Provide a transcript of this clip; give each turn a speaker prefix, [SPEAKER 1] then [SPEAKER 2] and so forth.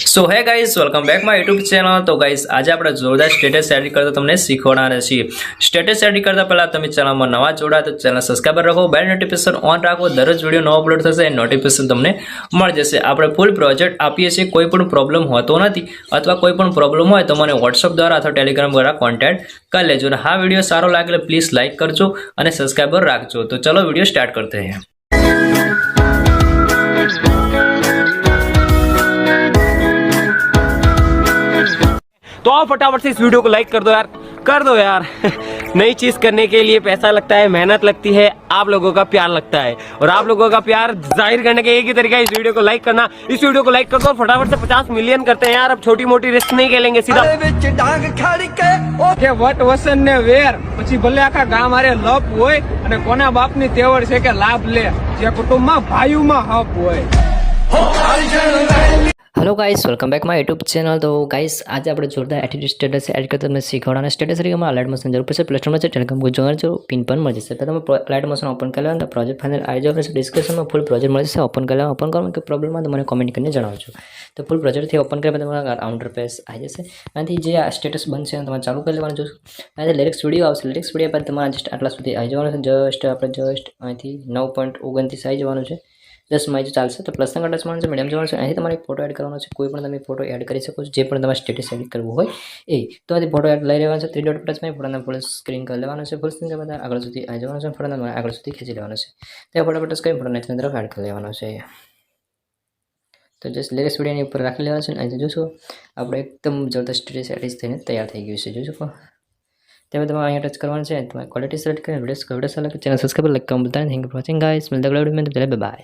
[SPEAKER 1] So hey guys welcome back my YouTube channel. તો guys આજે આપણે જોરદાર સ્ટેટસ એડિટ કરતા તમને શીખવાડવાના છીએ। સ્ટેટસ એડિટ કરતા પહેલા તમે ચેનલમાં નવા જોડા તો ચેનલ સબસ્ક્રાઇબર રાખો, બેલ નોટિફિકેશન ઓન રાખો, દરરોજ વિડીયો નવો અપલોડ થશે એ નોટિફિકેશન તમને મળી જશે। આપણે ફૂલ પ્રોજેક્ટ આપીએ છીએ, કોઈ પણ પ્રોબ્લેમ હોતો નથી અથવા કોઈ પણ પ્રોબ્લેમ હોય તો મને વોટ્સઅપ દ્વારા અથવા ટેલિગ્રામ દ્વારા કોન્ટેક્ટ કરી લેજો। અને હા વિડીયો સારો લાગે તો પ્લીઝ લાઇક કરજો અને સબસ્ક્રાઇબર રાખજો। તો ચલો वीडियो स्टार्ट करते हैं।
[SPEAKER 2] तो आप फटाफट से इस वीडियो को लाइक कर दो यार नई चीज करने के लिए पैसा लगता है, मेहनत लगती है, आप लोगों का प्यार लगता है और आप लोगों का प्यार जाहिर करने का एक ही तरीका है इस वीडियो को लाइक करना। इस वीडियो को लाइक कर दो और फटाफट से 50 मिलियन करते हैं यार। अब छोटी मोटी रिस्क नहीं खेलेंगे, सीधा
[SPEAKER 3] વટ વસન ને વેર પછી ભલે આખા ગામ હારે લપ હોય અને કોના બાપની તેવડ છે કે લાભ લે, જે કુટુંબમાં ભાઈઓમાં હપ હોય।
[SPEAKER 4] Hello guys welcome back my YouTube channel. तो गाइस आज आप जोरदार एडिट स्टेटस एडिट करते मैं શીખવાડવાના। સ્ટેટસ તરીકે અમારા અલાઇટ મોશન જરૂર પડશે, પ્લે સ્ટોરમાં છે ટેલિગ્રામ को જોઈન જો પિન પર મળી જશે। તો તમે અલાઇટ મોશન ઓપન કરી લેવાનું, પ્રોજેક્ટ ફાઇનલ આવી જાવ, પછી ડિસ્ક્રિપ્શનમાં ફૂલ પ્રોજેક્ટ મળી જશે। ઓપન કરી લેવાનું, ઓપન કરવાનું કે પ્રોબ્લેમ હોય તો મને કોમેન્ટ કરીને જણાવજો। તો ફૂલ પ્રોજેક્ટથી ઓપન કર્યા પછી તમારા કાઉન્ટર પેજ આવી જશે। આનાથી જે આ સ્ટેટસ બનશે તમારે ચાલુ કરી લેવાનું। જોશું આનાથી લિરિક્સ વિડીયો આવશે, લિરિક્સ વિડીયો બાદ તમારે જસ્ટ આટલા સુધી આવી જવાનું છે। જસ્ટ આપણે જસ્ટ અહીંથી 9.29 આવી જવાનું છે। 10 માં ચાલશે તો પ્લસના ટચ માં છે, મીડિયમ જવાનું છે। અહીં તમારે ફોટો એડ કરવાનો છે, કોઈ પણ તમે ફોટો એડ કરી શકો છો, જે પણ તમારે સ્ટેટસ એડિટ કરવું હોય એ। તો આથી ફોટો એડ લઈ લેવાનો છે, 3 ડોટ ટચ માં ફોટોને ફૂલ સ્ક્રીન કરી લેવાનો છે। ફૂલ સ્ક્રીન કર્યા આગળ સુધી આવી જવાનું છે, ફોટોને આગળ સુધી ખેંચી લેવાનો છે। તે ફોટો ટચ કરી ફોટોને તેની તરફ એડ કરી લેવાનો છે। તો જસ્ટ લેટેસ્ટ વિડીયોની ઉપર રાખી લેવાનો છે। અહીં જોશો આપણે એકદમ જબરદસ્ત સ્ટેટસ એડિટ થઈને તૈયાર થઈ ગયું છે। જોશો તેમાં તમારે અહીંયા ટચ કરવાનું છે, તમારે ક્વોલિટી સિલેક્ટ કરીને વિડીયો સારા લાગે ચેનલ સબસ્ક્રાઇબ લાઈક કમેન્ટ બતાવીને thank you for watching guys. મિલતા અગલા વિડીયો में, तब तक बाय बाय।